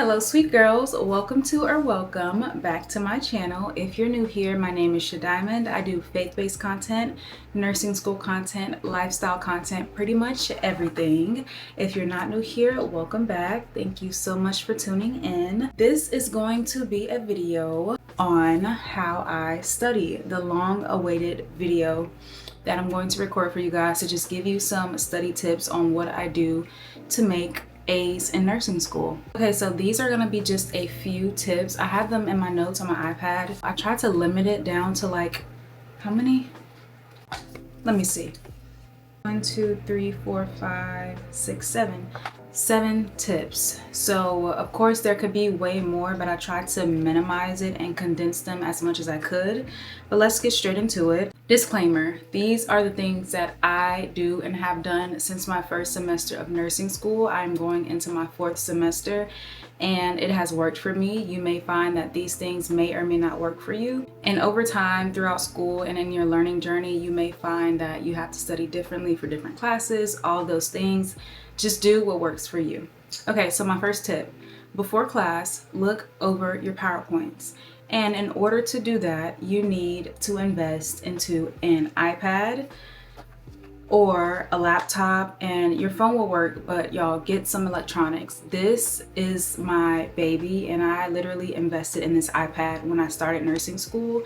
Hello sweet girls, welcome back to my channel. If you're new here, my name is Sha'Diamond. I do faith-based content, nursing school content, lifestyle content, pretty much everything. If you're not new here, welcome back. Thank you so much for tuning in. This is going to be a video on how I study, the long-awaited video that I'm going to record for you guys to just give you some study tips on what I do to make A's in nursing school. Okay, so these are gonna be just a few tips. I have them in my notes on my iPad. I tried to limit it down to like, how many? Let me see. 1, 2, 3, 4, 5, 6, 7. 7 tips. So of course there could be way more, but I tried to minimize it and condense them as much as I could. But let's get straight into it. Disclaimer, these are the things that I do and have done since my first semester of nursing school. I'm going into my 4th semester and it has worked for me. You may find that these things may or may not work for you. And over time, throughout school and in your learning journey, you may find that you have to study differently for different classes, all those things. Just do what works for you. Okay, so my first tip, before class, look over your PowerPoints. And in order to do that, you need to invest into an iPad or a laptop, and your phone will work, but y'all get some electronics. This is my baby, and I literally invested in this iPad when I started nursing school.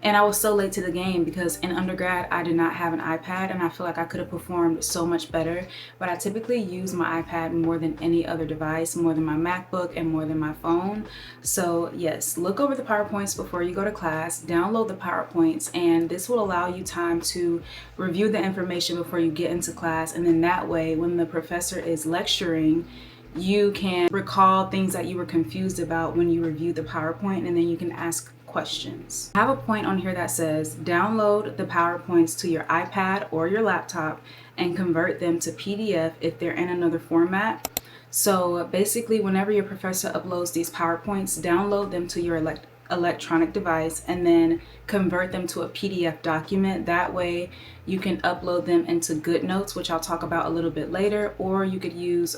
And I was so late to the game because in undergrad, I did not have an iPad, and I feel like I could have performed so much better. But I typically use my iPad more than any other device, more than my MacBook and more than my phone. So yes, look over the PowerPoints before you go to class, download the PowerPoints, and this will allow you time to review the information before you get into class. And then that way, when the professor is lecturing, you can recall things that you were confused about when you review the PowerPoint, and then you can ask questions. I have a point on here that says download the PowerPoints to your iPad or your laptop and convert them to PDF if they're in another format. So basically, whenever your professor uploads these PowerPoints, download them to your electronic device and then convert them to a PDF document. That way you can upload them into GoodNotes, which I'll talk about a little bit later, or you could use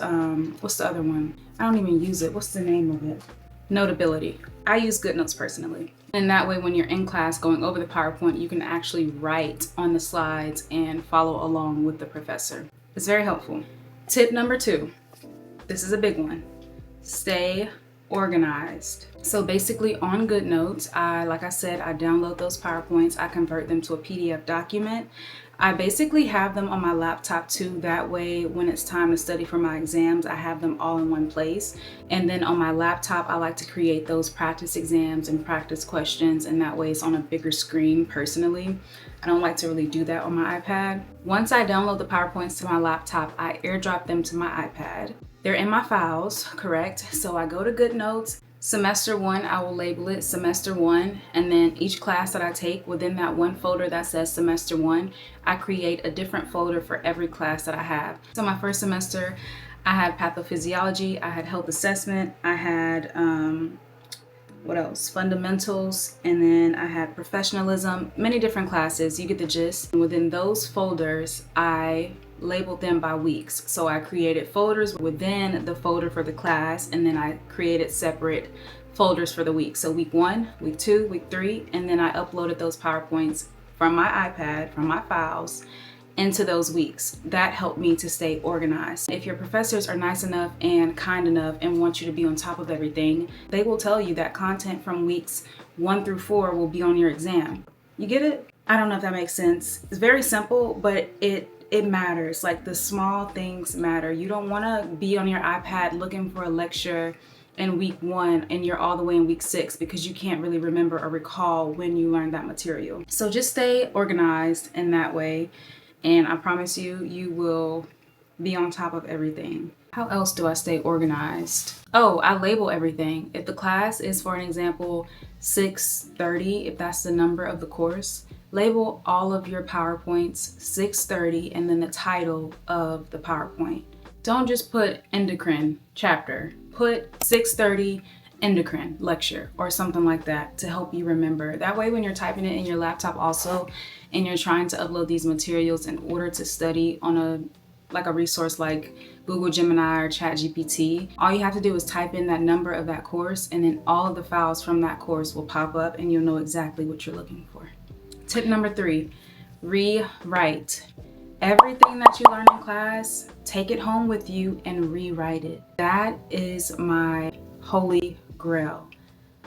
what's the other one? I don't even use it. What's the name of it? Notability. I use GoodNotes personally. And that way when you're in class going over the PowerPoint, you can actually write on the slides and follow along with the professor. It's very helpful. Tip number 2. This is a big one. Stay organized. So basically on GoodNotes, like I said, I download those PowerPoints, I convert them to a PDF document. I basically have them on my laptop too. That way, when it's time to study for my exams, I have them all in one place. And then on my laptop, I like to create those practice exams and practice questions. And that way it's on a bigger screen personally. I don't like to really do that on my iPad. Once I download the PowerPoints to my laptop, I airdrop them to my iPad. They're in my files, correct? So I go to GoodNotes. Semester 1, I will label it Semester 1, and then each class that I take within that one folder that says Semester 1, I create a different folder for every class that I have. So my first semester, I had pathophysiology, I had health assessment, I had, what else? Fundamentals, and then I had professionalism, many different classes, you get the gist. And within those folders, I labeled them by weeks. So I created folders within the folder for the class, and then I created separate folders for the week. So week 1, week 2, week 3, and then I uploaded those PowerPoints from my iPad, from my files, into those weeks. That helped me to stay organized. If your professors are nice enough and kind enough and want you to be on top of everything, they will tell you that content from weeks 1 through 4 will be on your exam. You get it? I don't know if that makes sense. It's very simple, but it matters. Like, the small things matter. You don't want to be on your iPad looking for a lecture in week 1 and you're all the way in week 6 because you can't really remember or recall when you learned that material. So just stay organized in that way, and I promise you, you will be on top of everything. How else do I stay organized? Oh, I label everything. If the class is, for an example, 6:30, if that's the number of the course, label all of your PowerPoints 6:30 and then the title of the PowerPoint. Don't just put endocrine chapter. Put 6:30 endocrine lecture or something like that to help you remember. That way when you're typing it in your laptop also and you're trying to upload these materials in order to study on a like a resource like Google Gemini or ChatGPT, all you have to do is type in that number of that course, and then all of the files from that course will pop up and you'll know exactly what you're looking for. Tip number 3, rewrite. Everything that you learn in class, take it home with you and rewrite it. That is my holy grail.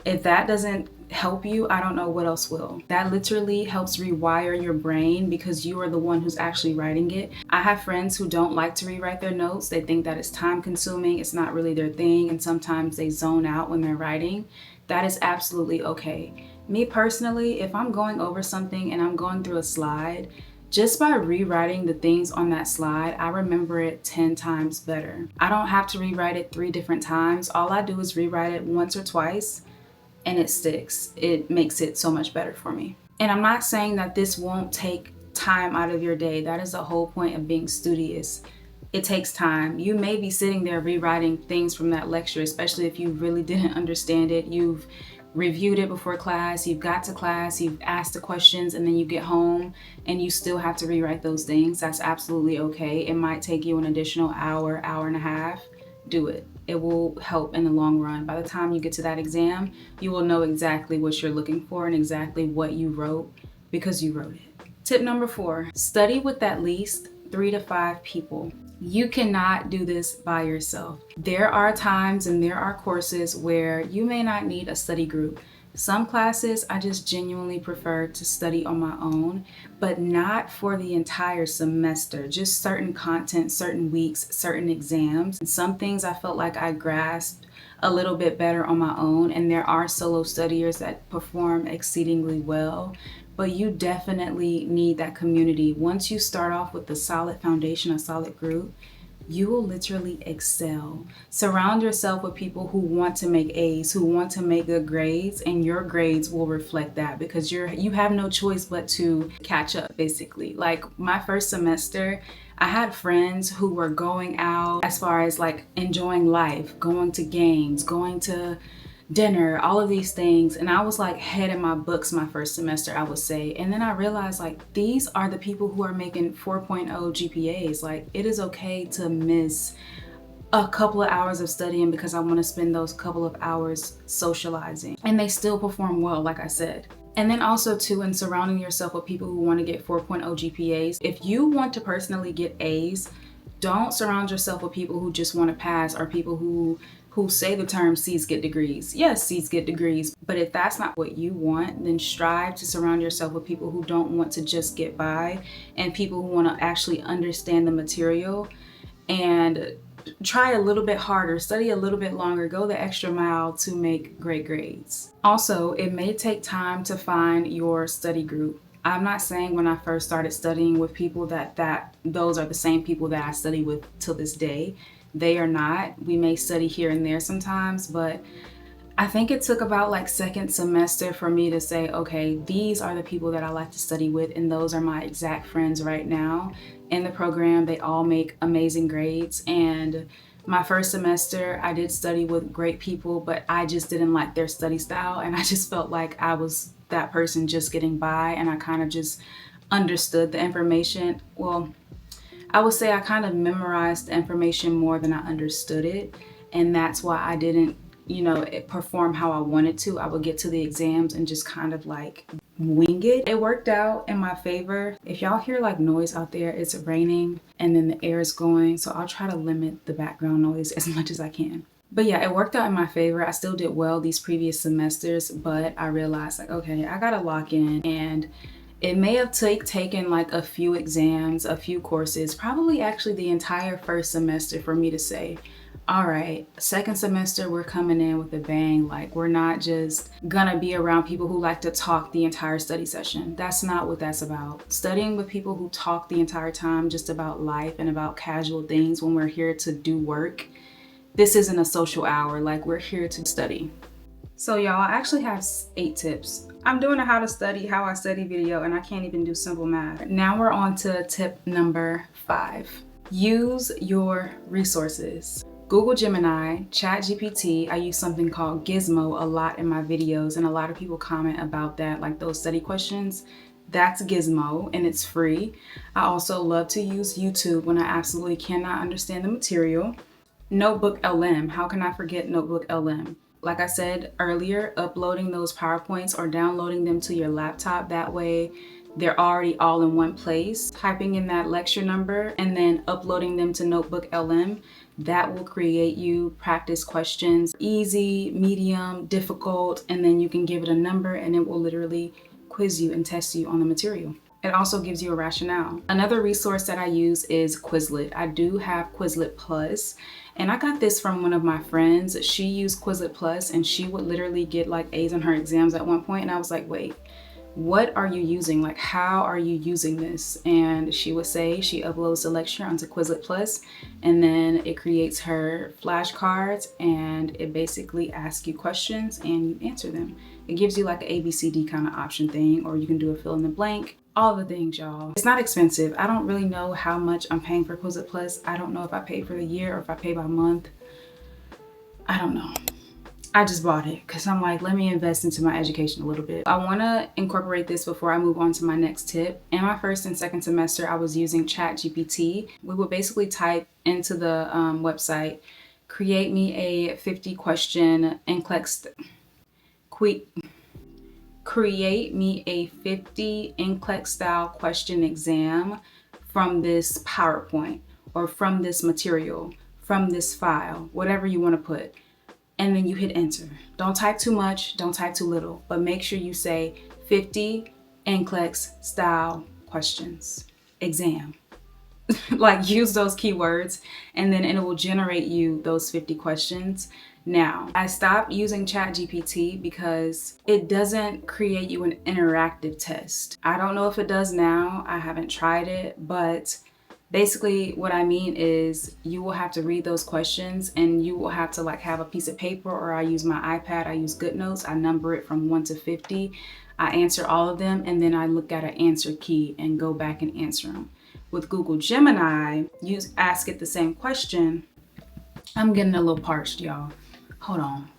If that doesn't help you, I don't know what else will. That literally helps rewire your brain because you are the one who's actually writing it. I have friends who don't like to rewrite their notes. They think that it's time consuming, it's not really their thing, and sometimes they zone out when they're writing. That is absolutely okay. Me personally, if I'm going over something and I'm going through a slide, just by rewriting the things on that slide, I remember it 10 times better. I don't have to rewrite it 3 different times. All I do is rewrite it once or twice and it sticks. It makes it so much better for me. And I'm not saying that this won't take time out of your day. That is the whole point of being studious. It takes time. You may be sitting there rewriting things from that lecture, especially if you really didn't understand it. You've reviewed it before class, you've got to class, you've asked the questions, and then you get home and you still have to rewrite those things. That's absolutely okay. It might take you an additional hour, hour and a half. Do it. It will help in the long run. By the time you get to that exam, you will know exactly what you're looking for and exactly what you wrote because you wrote it. Tip number 4, study with at least 3 to 5 people. You cannot do this by yourself. There are times and there are courses where you may not need a study group. Some classes I just genuinely prefer to study on my own, but not for the entire semester, just certain content, certain weeks, certain exams. And some things I felt like I grasped a little bit better on my own, and there are solo studiers that perform exceedingly well. But you definitely need that community. Once you start off with a solid foundation, a solid group, you will literally excel. Surround yourself with people who want to make A's, who want to make good grades, and your grades will reflect that because you have no choice but to catch up, basically. Like my first semester, I had friends who were going out as far as like enjoying life, going to games, going to dinner, all of these things, and I was like head in my books my first semester, I would say. And then I realized like these are the people who are making 4.0 GPAs. Like it is okay to miss a couple of hours of studying because I want to spend those couple of hours socializing, and they still perform well, like I said. And then also too, in surrounding yourself with people who want to get 4.0 GPAs. If you want to personally get A's, don't surround yourself with people who just want to pass or people who say the term C's get degrees. Yes, C's get degrees, but if that's not what you want, then strive to surround yourself with people who don't want to just get by and people who want to actually understand the material and try a little bit harder, study a little bit longer, go the extra mile to make great grades. Also, it may take time to find your study group. I'm not saying when I first started studying with people that those are the same people that I study with till this day. They are not. We may study here and there sometimes, but I think it took about like second semester for me to say, okay, these are the people that I like to study with, and those are my exact friends right now in the program. They all make amazing grades, and my first semester I did study with great people, but I just didn't like their study style, and I just felt like I was that person just getting by, and I kind of just understood the information. Well, I would say I kind of memorized the information more than I understood it, and that's why I didn't, perform how I wanted to. I would get to the exams and just kind of like wing it. It worked out in my favor. If y'all hear like noise out there, it's raining and then the air is going, so I'll try to limit the background noise as much as I can. But yeah, it worked out in my favor. I still did well these previous semesters, but I realized like, okay, I gotta lock in, and it may have taken like a few exams, a few courses, probably actually the entire first semester for me to say, all right, second semester, we're coming in with a bang. Like we're not just gonna be around people who like to talk the entire study session. That's not what that's about. Studying with people who talk the entire time just about life and about casual things when we're here to do work. This isn't a social hour. Like we're here to study. So y'all, I actually have 8 tips. I'm doing a how to study, how I study video, and I can't even do simple math. Now we're on to tip number 5. Use your resources. Google Gemini, ChatGPT, I use something called Gizmo a lot in my videos, and a lot of people comment about that, like those study questions. That's Gizmo, and it's free. I also love to use YouTube when I absolutely cannot understand the material. Notebook LM, how can I forget Notebook LM? Like I said earlier, uploading those PowerPoints or downloading them to your laptop, that way they're already all in one place. Typing in that lecture number and then uploading them to Notebook LM, that will create you practice questions, easy, medium, difficult, and then you can give it a number and it will literally quiz you and test you on the material. It also gives you a rationale. Another resource that I use is Quizlet. I do have Quizlet Plus, and I got this from one of my friends. She used Quizlet Plus and she would literally get like A's on her exams at one point, and I was like, wait, what are you using? Like, how are you using this? And she would say she uploads the lecture onto Quizlet Plus, and then it creates her flashcards and it basically asks you questions and you answer them. It gives you like an ABCD kind of option thing, or you can do a fill in the blank. All the things, y'all. It's not expensive. I don't really know how much I'm paying for Quizlet Plus. I don't know if I pay for the year or if I pay by month. I don't know. I just bought it because I'm like, let me invest into my education a little bit. I want to incorporate this before I move on to my next tip. In my first and second semester, I was using ChatGPT. We would basically type into the website, create me a 50 question NCLEX, create me a 50 NCLEX style question exam from this PowerPoint or from this material, from this file, whatever you want to put. And then you hit enter. Don't type too much, don't type too little, but make sure you say 50 NCLEX style questions, exam. Like, use those keywords and then it will generate you those 50 questions. Now, I stopped using ChatGPT because it doesn't create you an interactive test. I don't know if it does now, I haven't tried it, but basically what I mean is you will have to read those questions and you will have to like have a piece of paper, or I use my iPad, I use GoodNotes, I number it from 1 to 50. I answer all of them and then I look at an answer key and go back and answer them. With Google Gemini, you ask it the same question. I'm getting a little parched, y'all. Hold on.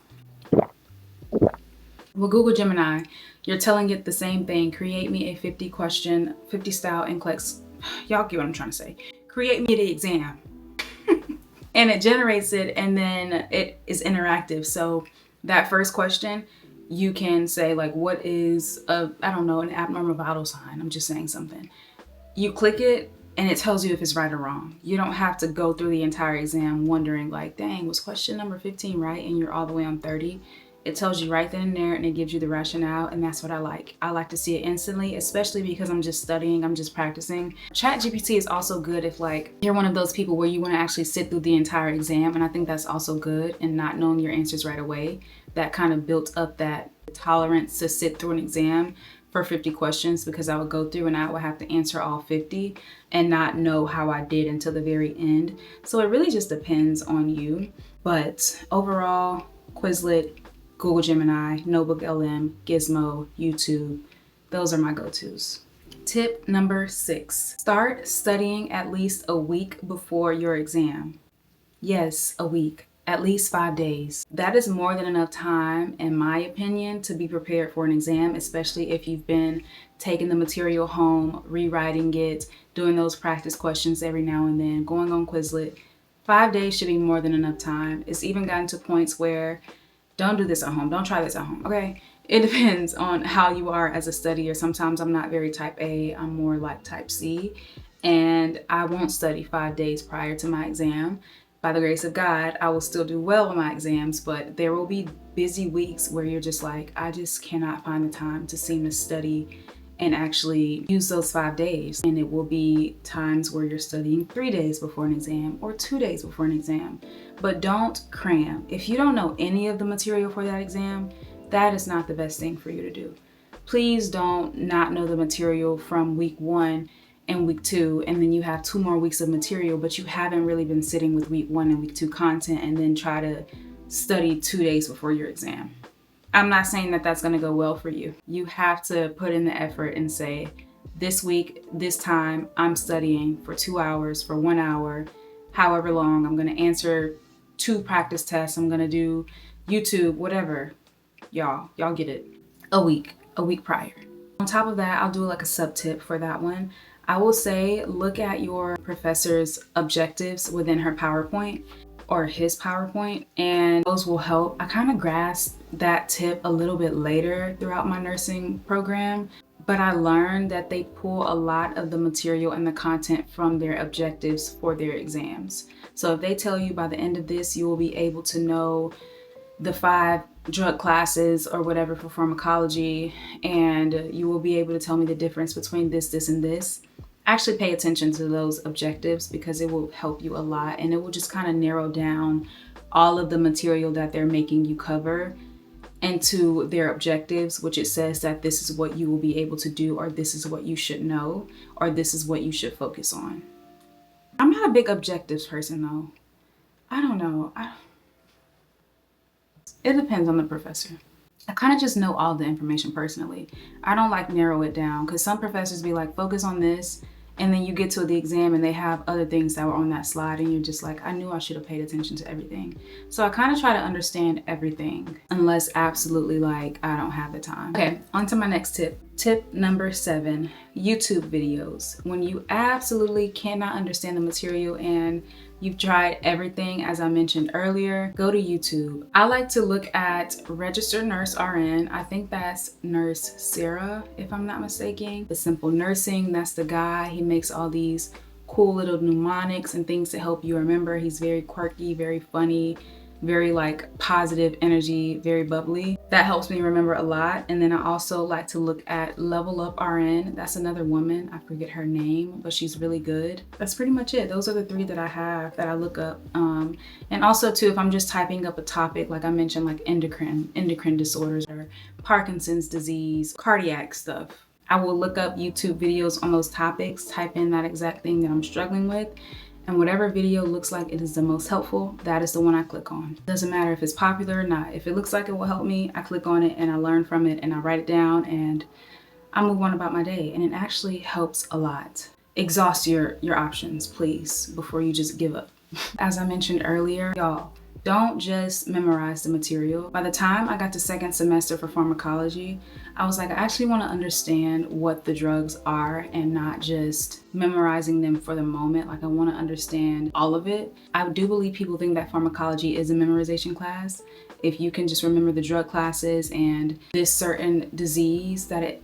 With Google Gemini, you're telling it the same thing. Create me a 50 question, 50 style NCLEX. Y'all get what I'm trying to say. Create me the exam. And it generates it, and then it is interactive. So that first question, you can say like, what is I don't know, an abnormal vital sign. I'm just saying something. You click it and it tells you if it's right or wrong. You don't have to go through the entire exam wondering like, dang, was question number 15 right? And you're all the way on 30. It tells you right then and there, and it gives you the rationale, and that's what I like. I like to see it instantly, especially because I'm just studying, I'm just practicing. ChatGPT is also good if like you're one of those people where you want to actually sit through the entire exam, and I think that's also good, and not knowing your answers right away. That kind of built up that tolerance to sit through an exam for 50 questions, because I would go through and I would have to answer all 50 and not know how I did until the very end. So it really just depends on you. But overall, Quizlet, Google Gemini, Notebook LM, Gizmo, YouTube, those are my go-tos. Tip number 6, start studying at least a week before your exam. Yes, a week, at least 5 days. That is more than enough time, in my opinion, to be prepared for an exam, especially if you've been taking the material home, rewriting it, doing those practice questions every now and then, going on Quizlet. 5 days should be more than enough time. It's even gotten to points where don't do this at home. Don't try this at home, okay? It depends on how you are as a studier. Sometimes I'm not very type A, I'm more like type C. And I won't study 5 days prior to my exam. By the grace of God, I will still do well on my exams, but there will be busy weeks where you're just like, I just cannot find the time to seem to study and actually use those 5 days. And it will be times where you're studying 3 days before an exam or 2 days before an exam. But don't cram. If you don't know any of the material for that exam, that is not the best thing for you to do. Please don't not know the material from week 1 and week 2, and then you have 2 more weeks of material, but you haven't really been sitting with week 1 and week 2 content, and then try to study 2 days before your exam. I'm not saying that that's gonna go well for you. You have to put in the effort and say, this week, this time, I'm studying for 2 hours, for 1 hour, however long. I'm gonna answer 2 practice tests. I'm gonna do YouTube, whatever. Y'all get it. A week prior. On top of that, I'll do like a sub tip for that one. I will say, look at your professor's objectives within her PowerPoint or his PowerPoint, and those will help. I kind of grasped that tip a little bit later throughout my nursing program, but I learned that they pull a lot of the material and the content from their objectives for their exams. So if they tell you by the end of this, you will be able to know the 5 drug classes or whatever for pharmacology, and you will be able to tell me the difference between this, this, and this. Actually pay attention to those objectives because it will help you a lot, and it will just kind of narrow down all of the material that they're making you cover into their objectives, which it says that this is what you will be able to do, or this is what you should know, or this is what you should focus on. I'm not a big objectives person though. I don't know. It depends on the professor. I kind of just know all the information personally. I don't like narrow it down because some professors be like, focus on this, and then you get to the exam and they have other things that were on that slide and you're just like, I knew I should have paid attention to everything. So I kind of try to understand everything unless absolutely like I don't have the time. Okay, on to my next tip. Tip number 7, YouTube videos. When you absolutely cannot understand the material and you've tried everything, as I mentioned earlier, go to YouTube. I like to look at Registered Nurse RN. I think that's Nurse Sarah, if I'm not mistaken. The Simple Nursing, that's the guy. He makes all these cool little mnemonics and things to help you remember. He's very quirky, very funny, very like positive energy, very bubbly. That helps me remember a lot. And then I also like to look at Level Up RN. That's another woman. I forget her name, but she's really good. That's pretty much it. Those are the 3 that I have that I look up. And also too, if I'm just typing up a topic, like I mentioned, like endocrine disorders or Parkinson's disease, cardiac stuff, I will look up YouTube videos on those topics, type in that exact thing that I'm struggling with, and whatever video looks like it is the most helpful, that is the one I click on. Doesn't matter if it's popular or not. If it looks like it will help me, I click on it and I learn from it and I write it down and I move on about my day. And it actually helps a lot. Exhaust your options, please, before you just give up. As I mentioned earlier, y'all, don't just memorize the material. By the time I got to 2nd semester for pharmacology, I was like, I actually want to understand what the drugs are and not just memorizing them for the moment. Like I want to understand all of it. I do believe people think that pharmacology is a memorization class. If you can just remember the drug classes and this certain disease that it,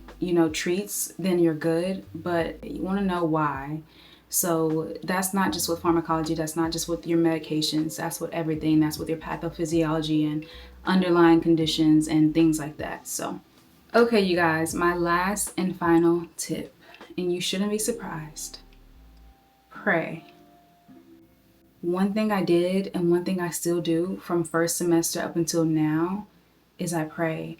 treats, then you're good. But you want to know why. So that's not just with pharmacology, that's not just with your medications, that's with everything, that's with your pathophysiology and underlying conditions and things like that. So, okay, you guys, my last and final tip, and you shouldn't be surprised. Pray. One thing I did and one thing I still do from 1st semester up until now is I pray.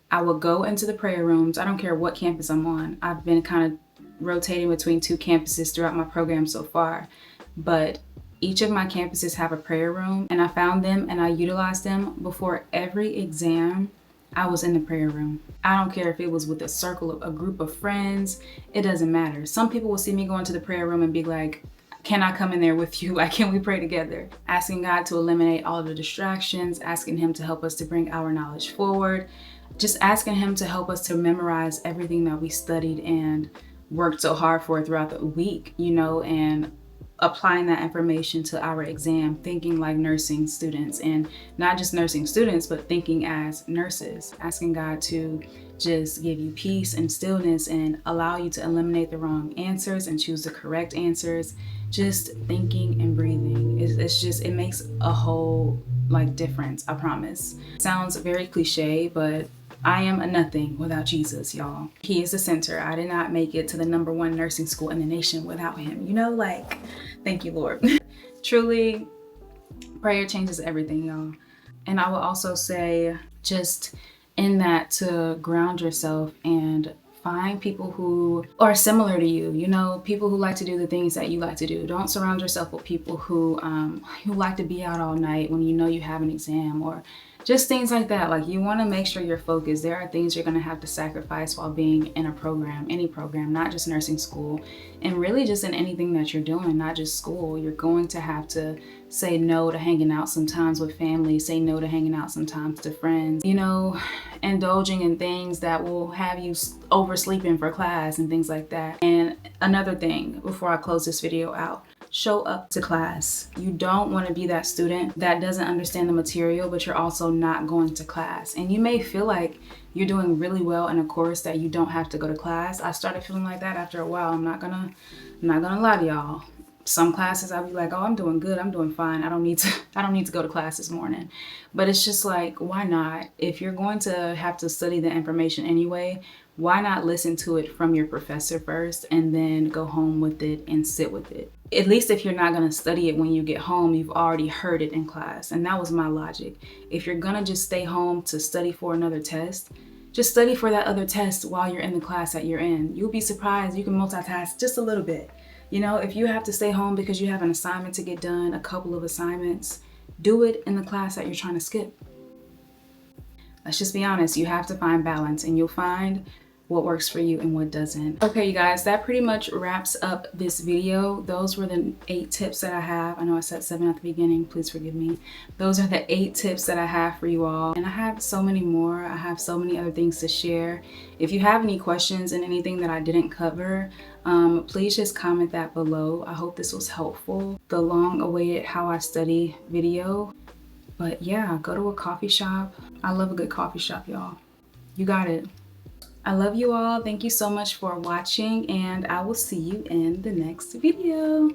I will go into the prayer rooms. I don't care what campus I'm on. I've been kind of rotating between 2 campuses throughout my program so far, but each of my campuses have a prayer room, and I found them and I utilized them. Before every exam, I was in the prayer room. I don't care if it was with a group of friends, it doesn't matter. Some people will see me go into the prayer room and be like, can I come in there with you? Like, can we pray together? Asking God to eliminate all of the distractions, asking Him to help us to bring our knowledge forward, just asking Him to help us to memorize everything that we studied and worked so hard for throughout the week, and applying that information to our exam, thinking like nursing students, and not just nursing students, but thinking as nurses, asking God to just give you peace and stillness and allow you to eliminate the wrong answers and choose the correct answers. Just thinking and breathing. It makes a whole difference, I promise. Sounds very cliche, but I am a nothing without Jesus, y'all. He is the center. I did not make it to the #1 nursing school in the nation without Him. Thank you, Lord. Truly, prayer changes everything, y'all. And I will also say, just in that, to ground yourself and find people who are similar to you, people who like to do the things that you like to do. Don't surround yourself with people who like to be out all night when you know you have an exam, or Just things like that. Like, you want to make sure you're focused. There are things you're going to have to sacrifice while being in a program, any program, not just nursing school, and really just in anything that you're doing, not just school. You're going to have to say no to hanging out sometimes with family, say no to hanging out sometimes to friends, you know, indulging in things that will have you oversleeping for class and things like that. And another thing before I close this video out, show up to class. You don't want to be that student that doesn't understand the material, but you're also not going to class. And you may feel like you're doing really well in a course that you don't have to go to class. I started feeling like that after a while. I'm not gonna lie to y'all. Some classes I'll be like, oh, I'm doing good, I'm doing fine. I don't need to go to class this morning. But it's just like, why not? If you're going to have to study the information anyway, why not listen to it from your professor first and then go home with it and sit with it? At least if you're not going to study it when you get home, you've already heard it in class. And that was my logic. If you're going to just stay home to study for another test, just study for that other test while you're in the class that you're in. You'll be surprised. You can multitask just a little bit. You know, if you have to stay home because you have an assignment to get done, a couple of assignments, do it in the class that you're trying to skip. Let's just be honest. You have to find balance, and you'll find what works for you and what doesn't. Okay, you guys, that pretty much wraps up this video. Those were the 8 tips that I have. I know I said 7 at the beginning, please forgive me. Those are the 8 tips that I have for you all. And I have so many more. I have so many other things to share. If you have any questions and anything that I didn't cover, please just comment that below. I hope this was helpful. The long-awaited How I Study video. But yeah, go to a coffee shop. I love a good coffee shop, y'all. You got it. I love you all. Thank you so much for watching, and I will see you in the next video.